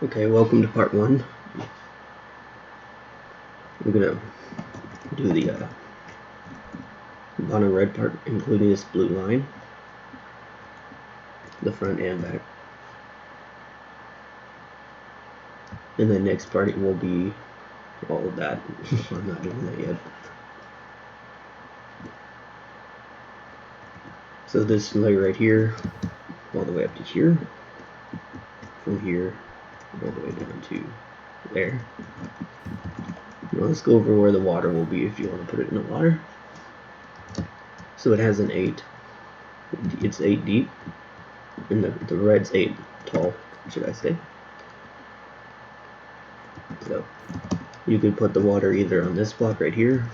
Okay, welcome to part 1. We're gonna do the bottom red part, including this blue line, the front and back. And the next part it will be all of that. I'm not doing that yet. So this layer right here, all the way up to here, from here, all the way down to there. Now let's go over where the water will be if you want to put it in the water. So it has an 8. It's 8 deep, and the red's 8 tall, should I say. So you could put the water either on this block right here,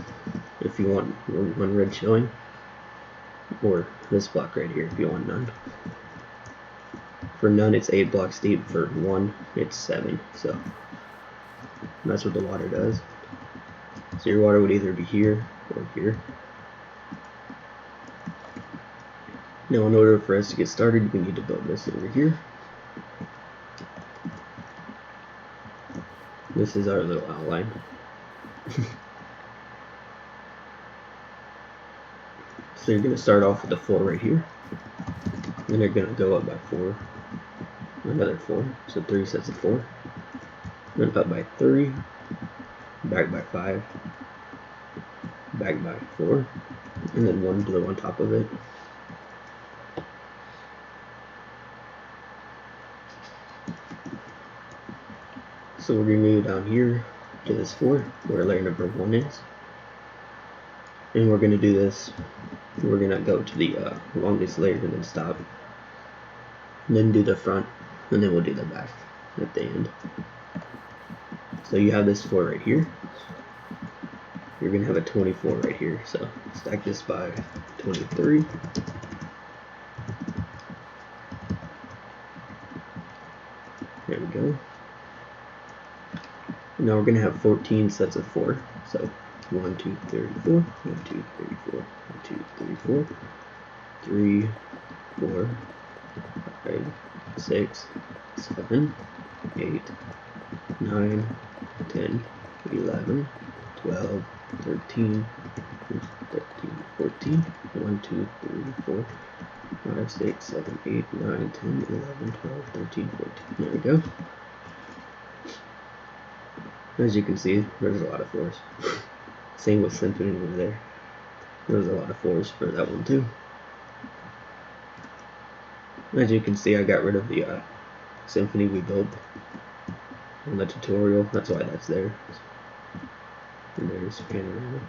if you want one red showing, or this block right here if you want none. For none, it's 8 blocks deep. For 1, it's 7. So that's what the water does. So your water would either be here or here. Now, in order for us to get started, we need to build this over here. This is our little outline. So you're going to start off with the 4 right here. And you're going to go up by 4. Another 4. So 3 sets of 4. Then up by 3. Back by 5. Back by 4. And then 1 blue on top of it. So we're going to go down here to this 4, where layer number 1 is. And we're going to do this. We're going to go to the longest layer and then stop. And then do the front, and then we'll do the back at the end. So you have this 4 right here. You're going to have a 24 right here. So stack this by 23. There we go. Now we're going to have 14 sets of 4. So 1, 2, 3, 4, 1, 2, 3, 4, 1, 2, 3, 4, 3, 4, 5, 6, 7, 8, 9, 10, 11, 12, 13, 14, 1, 2, 3, 4, 5, 6, 7, 8, 9, 10, 11, 12, 13, 14. There we go. As you can see, there's a lot of 4s. Same with Symphony over there. There's a lot of 4s for that one too. As you can see, I got rid of the Symphony we built in the tutorial. That's why that's there. And there's Panorama.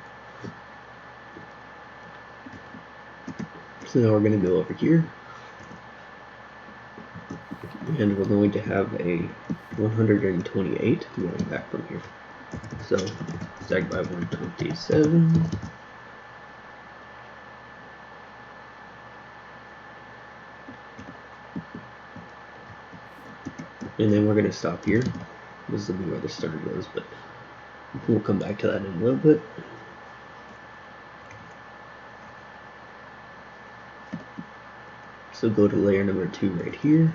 So now we're going to go over here. And we're going to have a 128 going back from here. So stack by 127. And then we're going to stop here. This will be where the start goes, but we'll come back to that in a little bit. So go to layer number 2 right here.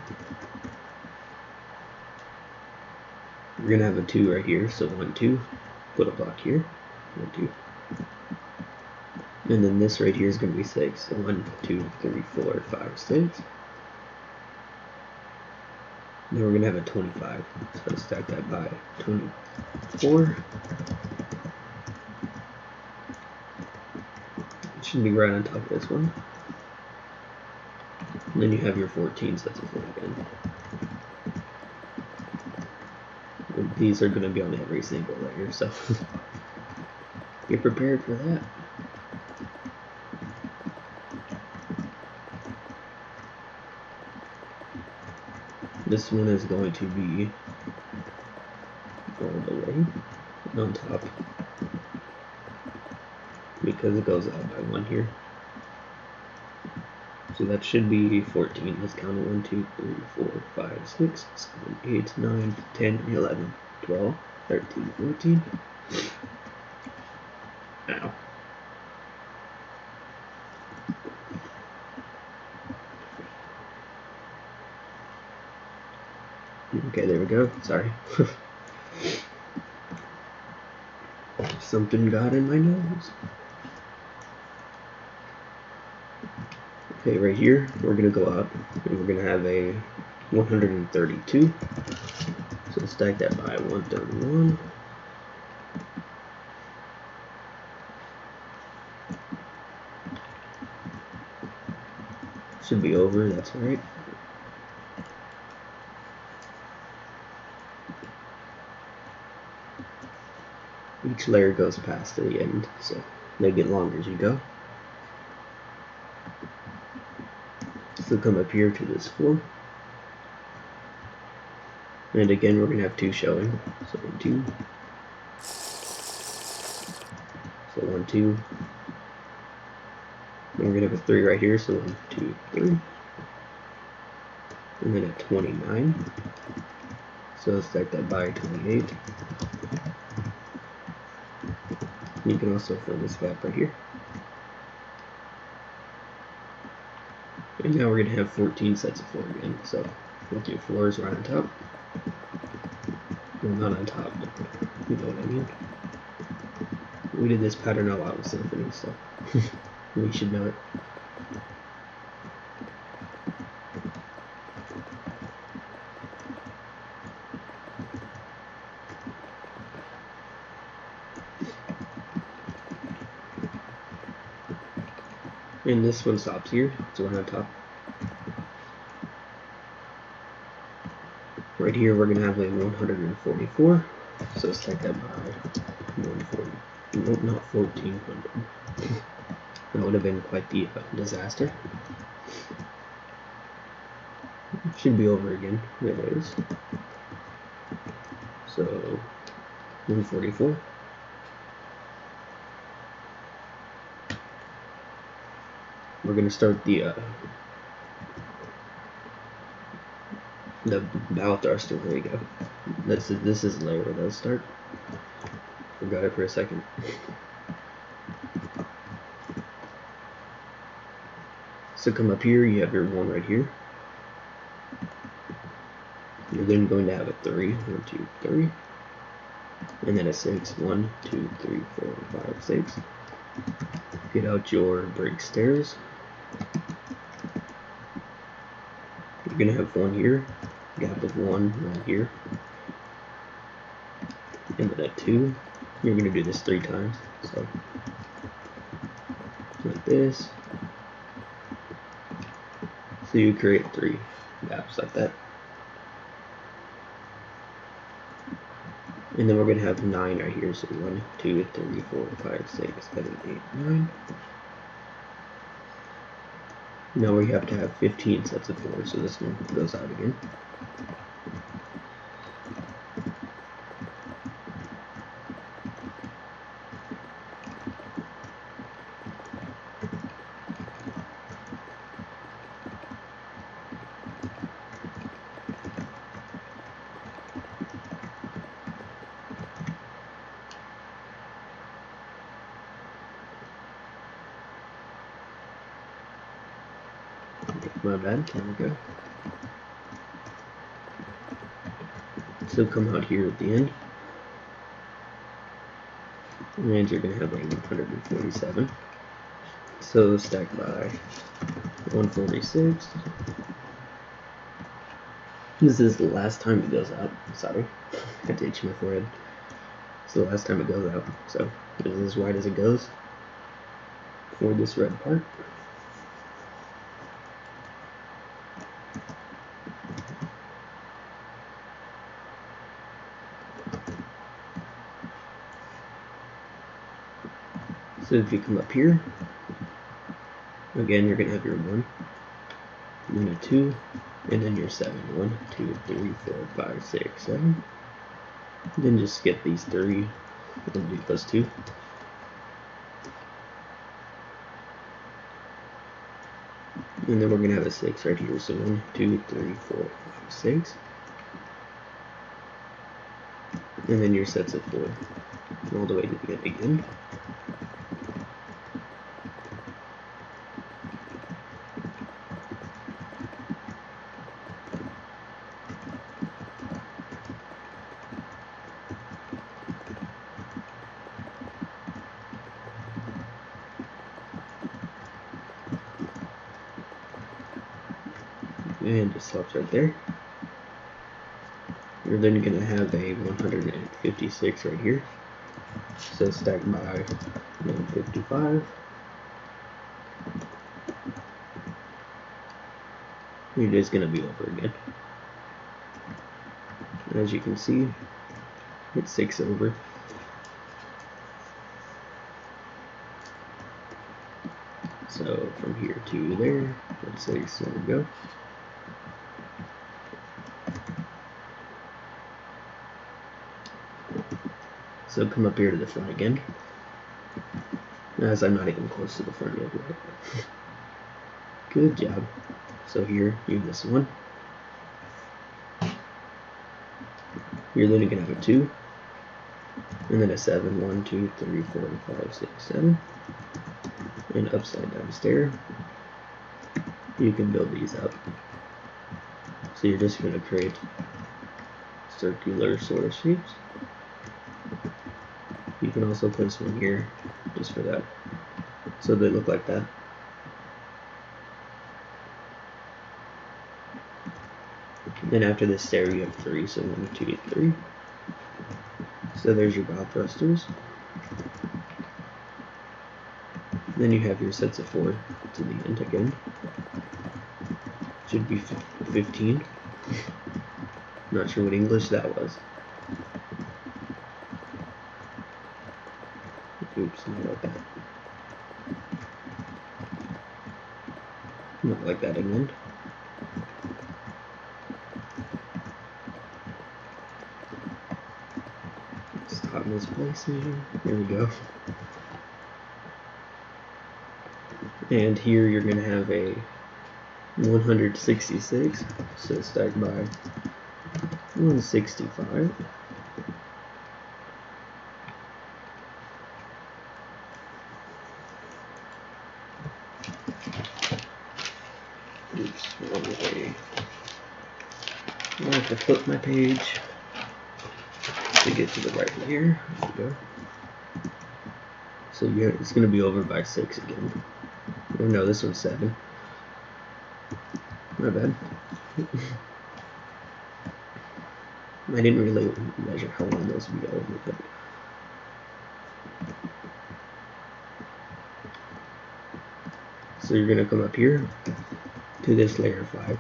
We're going to have a 2 right here, so 1, 2. Put a block here. 1, 2. And then this right here is going to be 6. So 1, 2, 3, 4, 5, 6. Then we're going to have a 25. So stack that by 24. It should be right on top of this one. And then you have your 14 sets of 4 again. And these are going to be on every single layer, so be prepared for that. This one is going to be all the way on top because it goes out by 1 here. So that should be 14. Let's count 1, 2, 3, 4, 5, 6, 7, 8, 9, 10, 11, 12, 13, 14. Ow. Okay, there we go. Sorry. Something got in my nose. Okay, right here, we're going to go up, and we're going to have a 132. So stack that by 131. Should be over, that's right. Each layer goes past to the end, so they get longer as you go. So come up here to this 4. And again, we're going to have 2 showing. So 1, 2. So 1, 2. And we're going to have a 3 right here, so 1, 2, 3. And then a 29. So let's stack that by 28. You can also fill this gap right here. And now we're going to have 14 sets of 4 again. So we'll do 4s right on top. Well, not on top, but you know what I mean. We did this pattern a lot with Symphony, so we should know it. And this one stops here, so we're on top. Right here we're going to have a 144, so stack that by 140. No, not 1400. That would have been quite the disaster. It should be over again. There it is. So 144. We're going to start the bow thruster. There you go. This is the layer where those start. Forgot it for a second. So come up here, you have your 1 right here. You're then going to have a 3, 1, 2, 3, and then a 6, 1, 2, 3, 4, 5, 6. Get out your break stairs. You're gonna have 1 here, gap of 1 right here, and then a 2. You're gonna do this 3 times, so like this. So you create 3 gaps like that. And then we're going to have 9 right here, so 1, 2, 3, 4, 5, 6, 7, 8, 9. Now we have to have 15 sets of 4, so this one goes out again. My bad, there we go. So come out here at the end, and you're going to have a 147. So stack by 146. This is the last time it goes out. Sorry, I had to itch my forehead. It's the last time it goes out, so it is as wide as it goes for this red part. So if you come up here, again you're going to have your 1, and then a 2, and then your 7. 1, 2, 3, 4, 5, 6, 7. Then just skip these 3 and do plus 2. And then we're going to have a 6 right here, so 1, 2, 3, 4, 5, 6. And then your sets of 4 all the way to the end again. and it stops right there. You're then going to have a 156 right here, so stack by 155. It is going to be over again. As you can see, it's 6 over. So from here to there, that's 6, there we go. So come up here to the front again, as I'm not even close to the front yet. Good job. So here, you have this one. You're then going to have a 2, and then a 7, 1, 2, 3, 4, 5, 6, 7, and upside down stair. You can build these up. So you're just going to create circular sort of shapes. You can also place one here just for that, so they look like that. Then after this stair you have 3, so 1, 2, 3. So there's your bow thrusters. Then you have your sets of 4 to the end again. Should be 15. Not sure what English that was. Oops, not like that. Not like that again. Stop misplacing. There we go. And here you're going to have a 166, so stack by 165. Oops, wrong way. I have to flip my page to get to the right layer. There we go. So yeah, it's going to be over by 6 again. Oh no, this one's 7. My bad. I didn't really measure how long those would be over, but so you're going to come up here to this layer 5.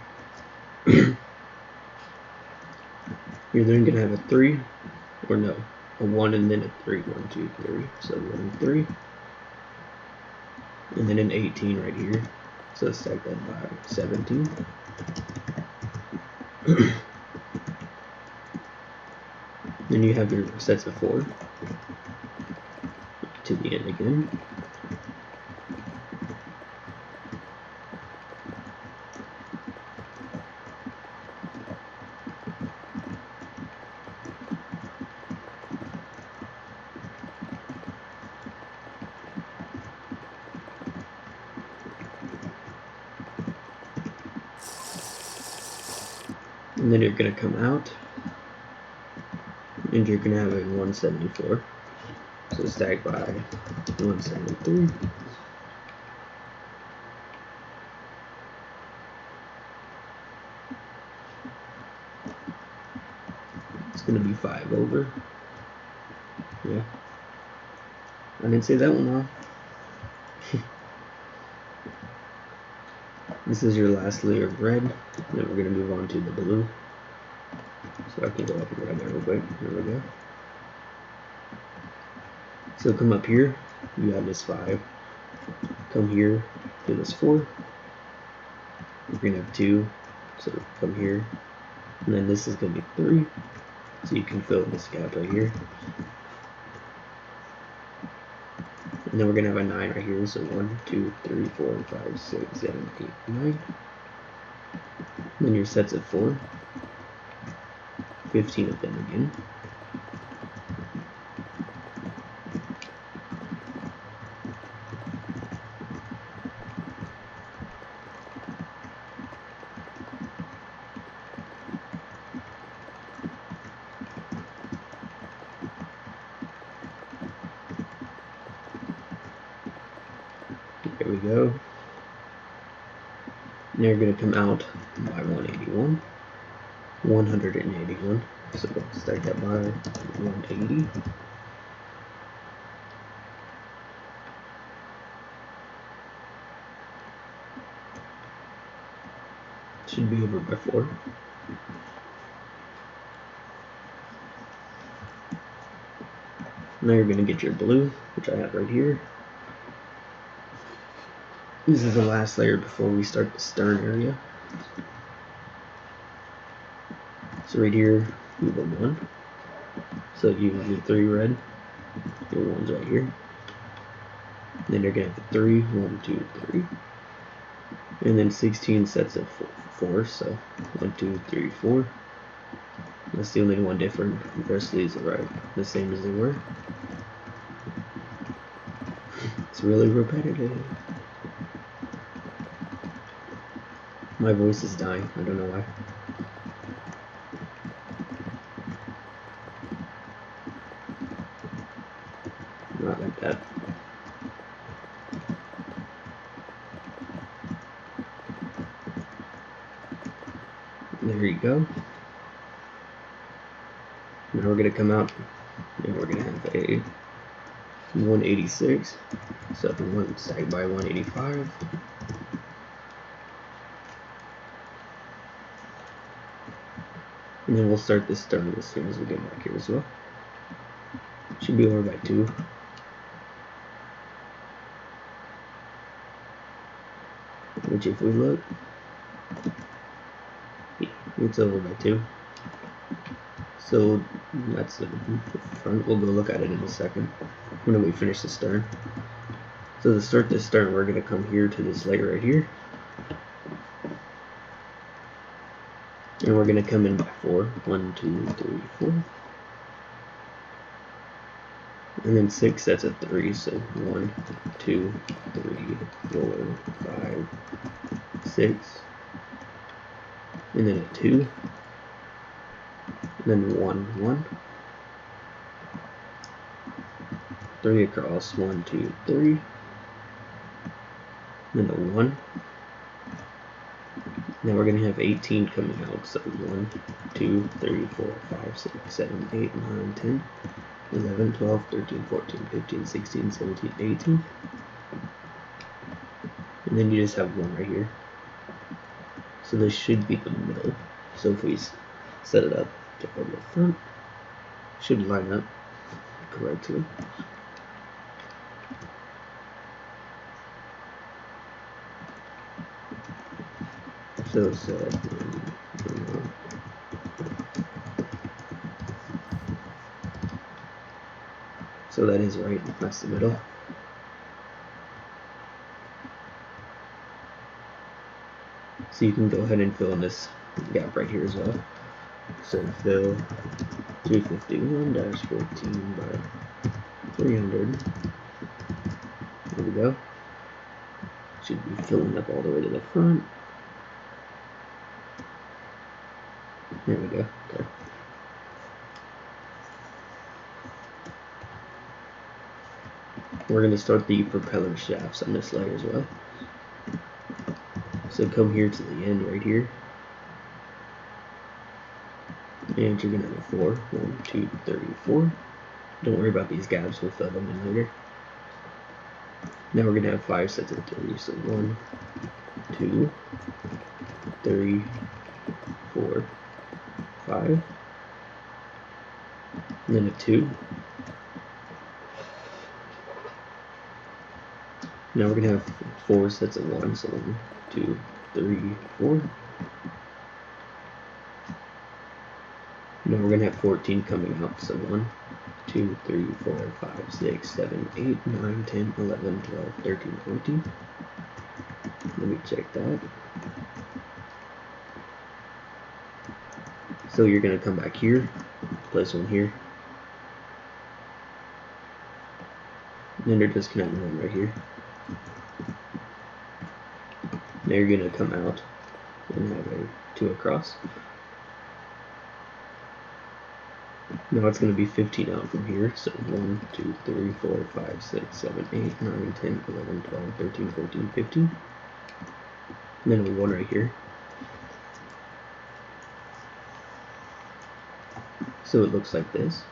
You're then going to have a 3, or no, a 1 and then a 3. 1, 2, 3. So 1, 3. And then an 18 right here. So stack that by 17. Then you have your sets of 4 to the end again. And then you're going to come out, and you're going to have a 174. So stack by 173. It's going to be 5 over. Yeah. I didn't say that one wrong. This is your last layer of red. Then we're going to move on to the blue. So I can go up and grab that real quick. There we go. So come up here. You have this 5. Come here to this 4. You're going to have 2. So come here. And then this is going to be 3. So you can fill this gap right here. And then we're going to have a 9 right here. So 1, 2, 3, 4, 5, 6, 7, 8, 9. And then your sets of 4. 15 of them again. There we go. They're going to come out by 181, 181. So we'll stack that by 180. Should be over by 4. Now you're going to get your blue, which I have right here. This is the last layer before we start the stern area. So right here, you have a 1. So you have your 3 red, your 1's right here. Then you're going to have a 3, 1, 2, 3. And then 16 sets of 4, so 1, 2, 3, 4. That's the only one different. The rest of these are right, the same as they were. It's really repetitive. My voice is dying. I don't know why. Not like that. There you go. Now we're going to come out and we're going to have a 186. So 1 stacked by 185. And then we'll start this stern as soon as we get back here as well. Should be over by 2. Which if we look, it's over by 2. So that's the front. We'll go look at it in a second when we finish the stern. So to start this stern, we're going to come here to this layer right here. And we're going to come in by 4. 1, 2, 3, 4. And then 6 sets of 3. So 1, 2, 3, 4, 5, 6. And then a 2. And then 1, 1. 3 across. 1, 2, 3. And then a 1. Now we're going to have 18 coming out, so 1, 2, 3, 4, 5, 6, 7, 8, 9, 10, 11, 12, 13, 14, 15, 16, 17, 18. And then you just have 1 right here. So this should be the middle. So if we set it up to go to the front, it should line up correctly. So so that is right, that's the middle. So you can go ahead and fill in this gap right here as well. So fill 251-14 by 300. There we go. Should be filling up all the way to the front. There we go. Okay. We're going to start the propeller shafts on this layer as well. So come here to the end right here. And you're going to have a 4. 1, 2, 3, 4. Don't worry about these gaps, we'll fill them in later. Now we're going to have 5 sets of 3. So 1, 2, 3, 4, 5. And then a 2. Now we're going to have 4 sets of 1. So 1, 2, 3, 4. Now we're going to have 14 coming out. So 1, 2, 3, 4, 5, 6, 7, 8, 9, 10, 11, 12, 13, 14. Let me check that. So you're going to come back here, place one here, and then you're disconnecting one right here. Now you're going to come out and have a 2 across. Now it's going to be 15 out from here, so 1, 2, 3, 4, 5, 6, 7, 8, 9, 10, 11, 12, 13, 14, 15. and then a 1 right here. So it looks like this.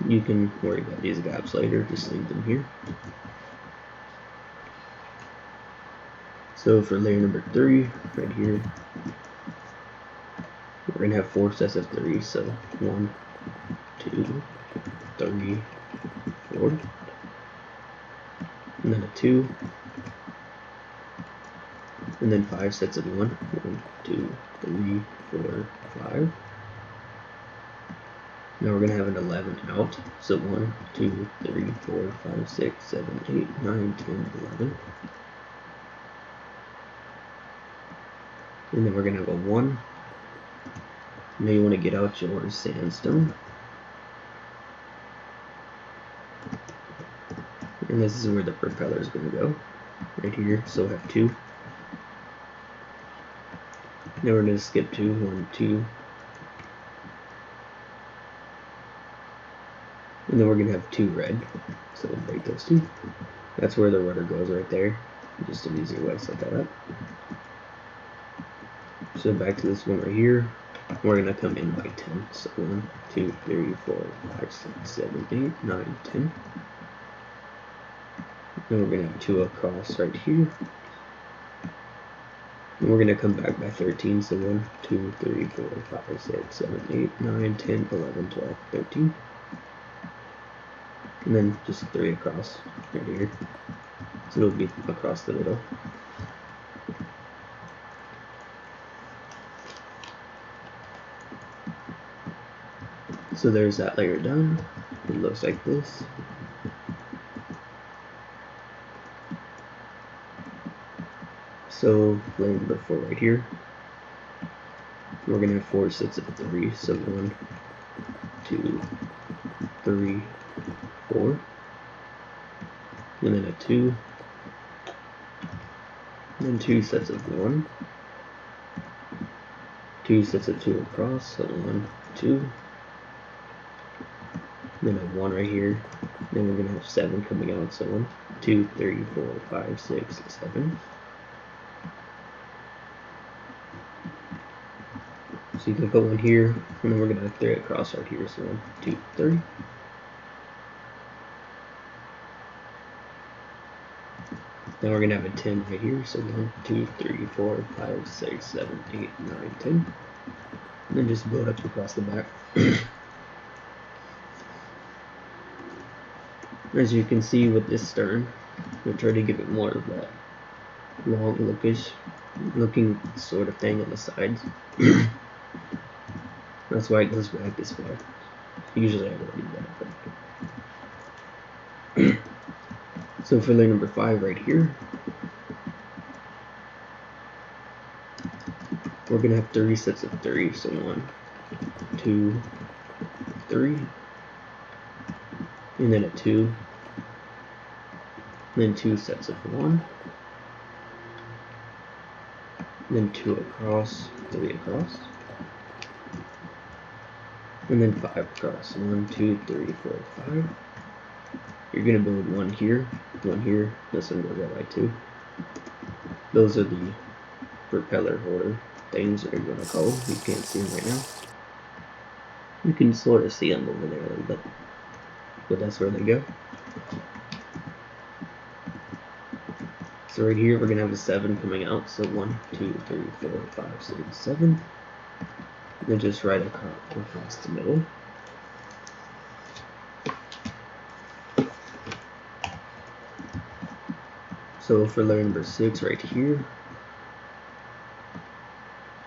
You can worry about these gaps later, just leave them here. So for layer number 3, right here, we're going to have 4 sets of 3, so 1, 2, 3, 4, and then a 2, and then 5 sets of 1, 1, 2, 3, 4, 5. Now we're going to have an 11 out, so 1, 2, 3, 4, 5, 6, 7, 8, 9, 10, 11. And then we're going to have a 1. Now you want to get out your sandstone. And this is where the propeller is going to go, right here, so we'll have 2. Now we're going to skip 2, 1, 2. And then we're going to have 2 red, so we'll break those 2. That's where the rudder goes right there, just an easier way to set that up. So back to this one right here, we're going to come in by 10. So 1, 2, 3, 4, 5, 6, 7, 8, 9, 10. Then we're going to have 2 across right here. And we're going to come back by 13. So 1, 2, 3, 4, 5, 6, 7, 8, 9, 10, 11, 12, 13. And then just 3 across right here. So it'll be across the middle. So there's that layer done. It looks like this. So layer number 4 right here. We're going to have 4 sets of 3. So 1, 2, 3, 4. And then a 2. And then 2 sets of 1. 2 sets of 2 across. So 1, 2. Then a 1 right here. Then we're going to have 7 coming out. So 1, 2, 3, 4, 5, 6, 7. So you can go in here, and then we're going to have 3 across right here. So 1, 2, 3. Then we're going to have a 10 right here. So 1, 2, 3, 4, 5, 6, 7, 8, 9, 10. And then just build up across the back. As you can see with this stern, we'll try to give it more of that long looking sort of thing on the sides. That's why it goes back this far. Usually I already do that. So for layer number 5 right here, we're going to have 3 sets of 3. So 1, 2, 3. And then a 2. And then 2 sets of 1. And then 2 across, 3 across. And then 5 across. 1, 2, 3, 4, 5. You're going to build 1 here, 1 here. This one goes that way too. Those are the propeller holder things that you're going to call. You can't see them right now. You can sort of see them over there a little bit, but that's where they go. So right here we're going to have a 7 coming out. So 1, 2, 3, 4, 5, 6, 7. And then just right across the middle. So for layer number 6 right here,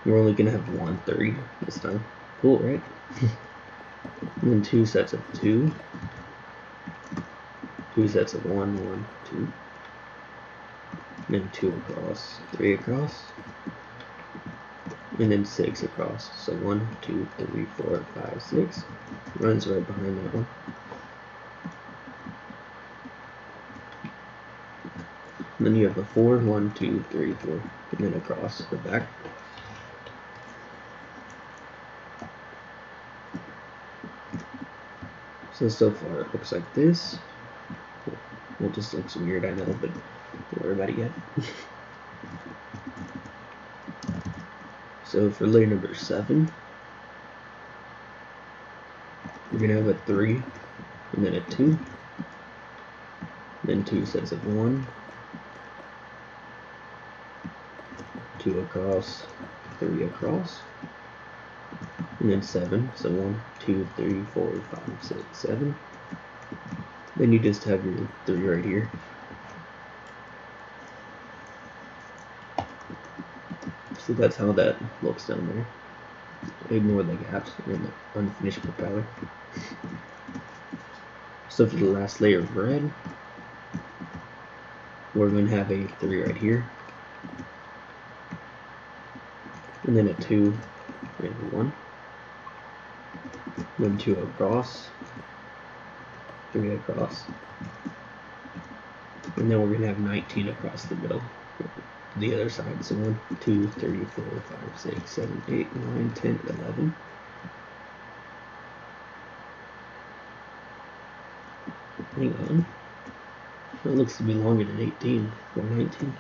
we're only going to have 1 3 this time. Cool, right? And then 2 sets of 2. 2 sets of 1, 1, 2. And then 2 across, 3 across. And then 6 across. So 1, 2, 3, 4, 5, 6. Runs right behind that one. And then you have a 4, 1, 2, 3, 4, and then across the back. So far it looks like this. It just looks weird, I know, but don't worry about it yet. So for layer number 7, we're going to have a 3, and then a 2, then 2 sets of 1, 2 across, 3 across, and then 7, so 1, 2, 3, 4, 5, 6, 7. Then you just have your 3 right here. So that's how that looks down there. Ignore the gaps and the unfinished propeller. So for the last layer of red, we're going to have a 3 right here, and then a 2 and a 1, then 2 across, 3 across, and then we're going to have 19 across the middle, the other side. So 1, 2, 3, 4, 5, 6, 7, 8, 9, 10, 11. Hang on. That looks to be longer than 18 or 19.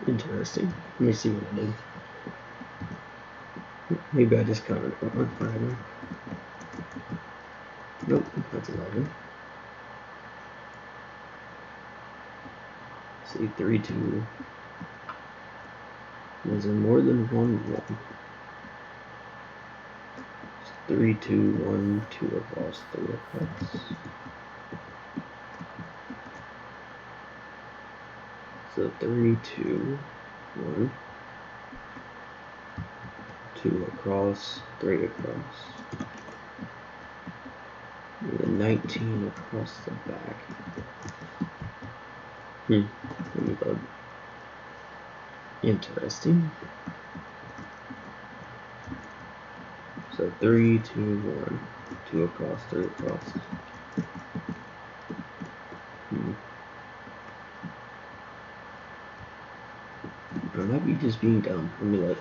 Interesting. Let me see what I did. Maybe I just counted it wrong. Nope, that's 11. See, 3, 2. Was there more than 1, 1? 3, 2, 1, 2 across, 3 across. So 3, 2, 1, 2 across, 3 across. And then 19 across the back. Let me load. Interesting. So 3, 2, 1, 2 across, 3 across. I might be just being dumb. Let me look.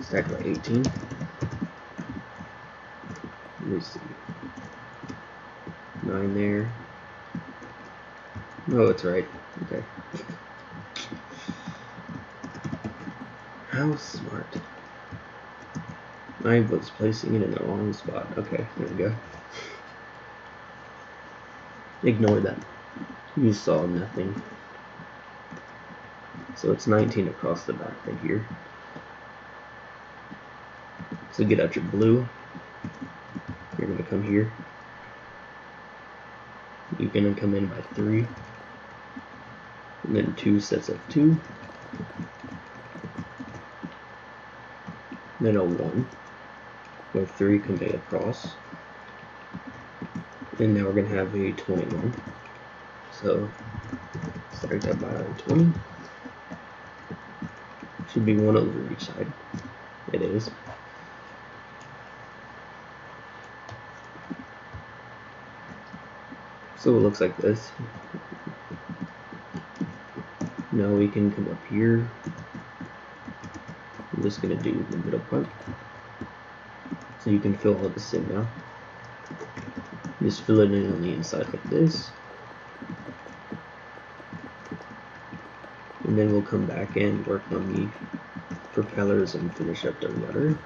Stack by 18. Let me see. 9 there. Oh, it's right. Okay. How smart. I was placing it in the wrong spot. Okay, there we go. Ignore that. You saw nothing. So it's 19 across the back right here. So get out your blue. You're going to come here. You're going to come in by 3. And then 2 sets of 2. Then a 1. With 3 convey across. And now we're going to have a 21. So start that by 20. Should be 1 over each side. It is. So it looks like this. Now we can come up here. I'm just going to do the middle part. So you can fill all this in now. Just fill it in on the inside like this. And then we'll come back and work on the propellers and finish up the rudder.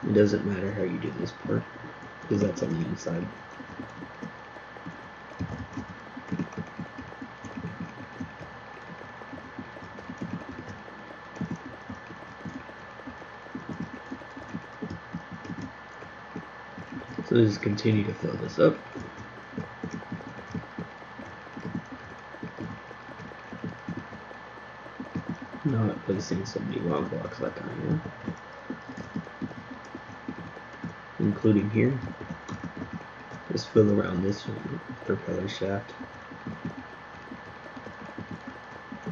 It doesn't matter how you do this part, because that's on the inside. So just continue to fill this up. Not placing so many wrong blocks like I am. Including here. Just fill around this propeller shaft.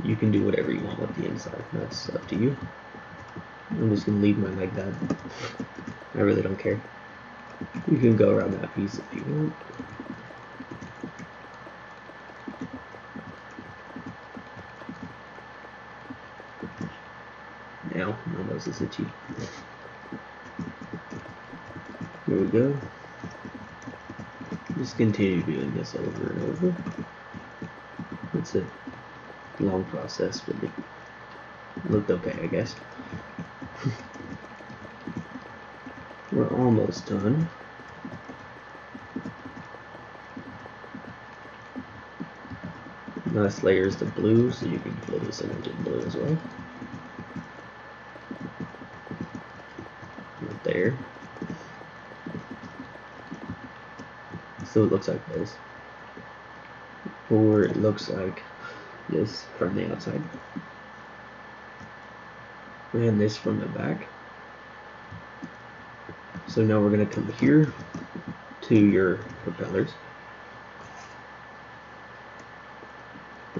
You can do whatever you want with the inside. That's up to you. I'm just going to leave mine like that. I really don't care. You can go around that piece if you want. Now, my nose is itchy. Here we go. Just continue doing this over and over. It's a long process, but it looked okay, I guess. We're almost done. Last layer is the blue, so you can fill this in into blue as well. Right there. So it looks like this. Or it looks like this from the outside. And this from the back. So now we're going to come here to your propellers.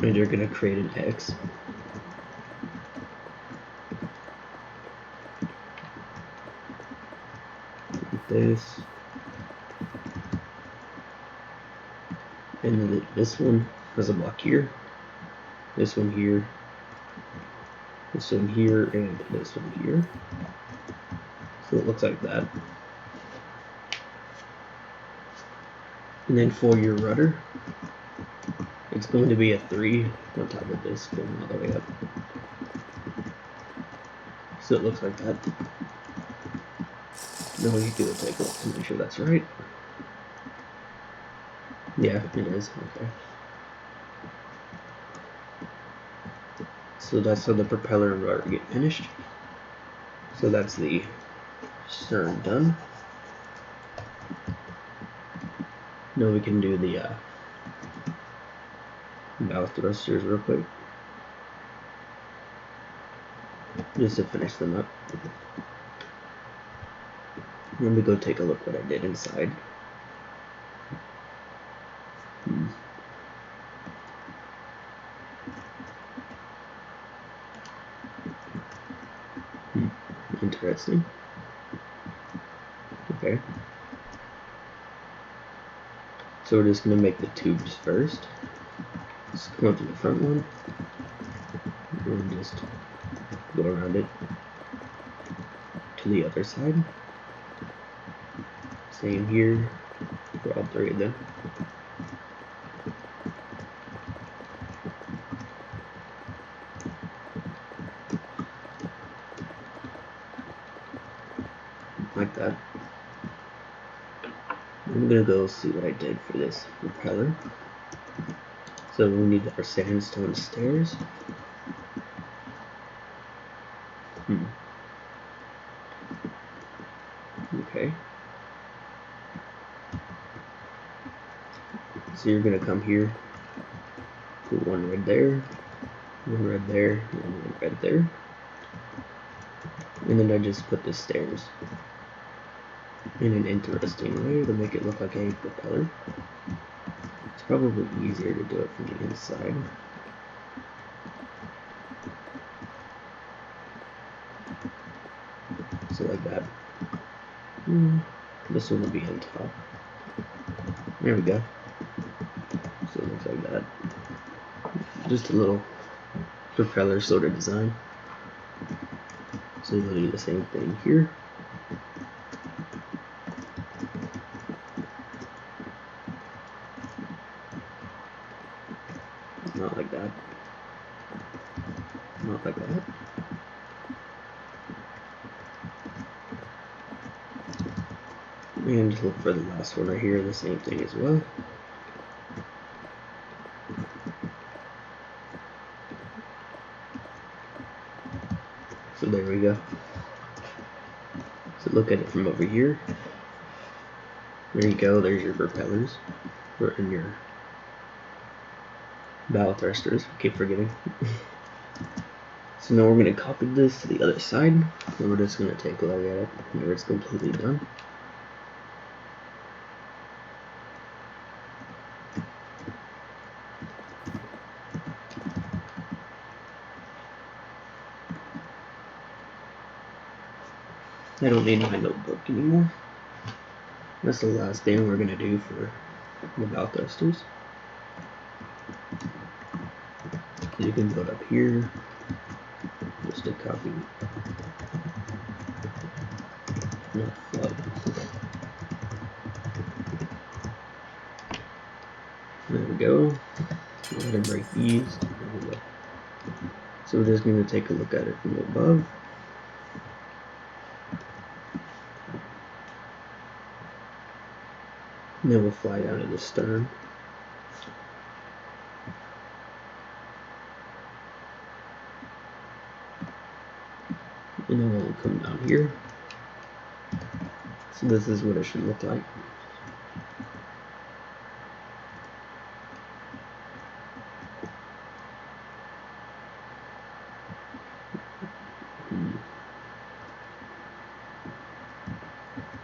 And you're going to create an X. Like this. And then this one has a block here. This one here. This one here, and this one here. So it looks like that. And then for your rudder, it's going to be a 3 on top of this going all the way up. So it looks like that. Now we do a take a look to make sure that's right. Yeah, it is. Okay. So that's how the propeller and rudder get finished. So that's the stern done. Now we can do the bow thrusters real quick, just to finish them up. Let me go take a look what I did inside. Interesting. Okay. So we're just going to make the tubes first. Just come up to the front one and just go around it to the other side. Same here for all 3 of them. Like that. I'm gonna go see what I did for this propeller. So we need our sandstone stairs. Okay. So you're gonna come here, put one red there, one red there, and one red there. And then I just put the stairs in an interesting way to make it look like a propeller. It's probably easier to do it from the inside. So like that. This one will be on top. There we go. So it looks like that. Just a little propeller sort of design. So you'll do the same thing here. Not like that. Not like that. And just look for the last one right here, the same thing as well. So there we go. So look at it from over here. There you go, there's your propellers. And your bow thrusters, I keep forgetting. So now we're going to copy this to the other side, and we're just going to take a look at it whenever it's completely done. I don't need my notebook anymore. That's the last thing we're gonna do for the bow thrusters. You can go up here, just a copy. No flood. There we go. Go ahead and break these. There we go. So we're just going to take a look at it from above. And then we'll fly down to the stern. And then we'll come down here. So this is what it should look like.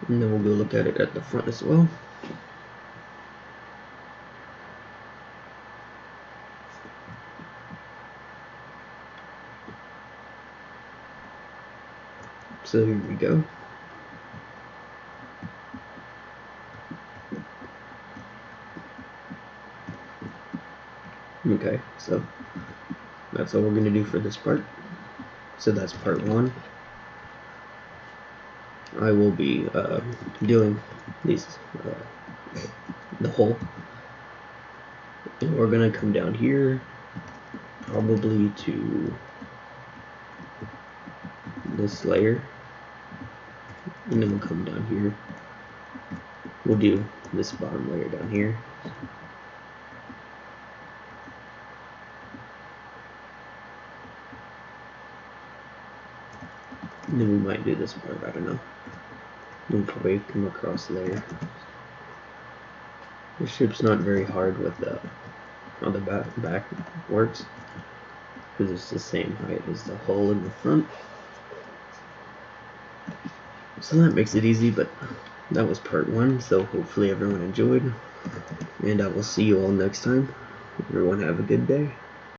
And then we'll go look at it at the front as well. So here we go. Okay, so that's all we're going to do for this part. So that's part one. I will be doing these the hole, and we're gonna come down here probably to this layer, and then we'll come down here. We'll do this bottom layer down here. And then we might do this part, I don't know. We'll probably come across there. The ship's not very hard with how the back works, because it's the same height as the hull in the front. So that makes it easy, but that was part one, so hopefully everyone enjoyed, and I will see you all next time. Everyone have a good day.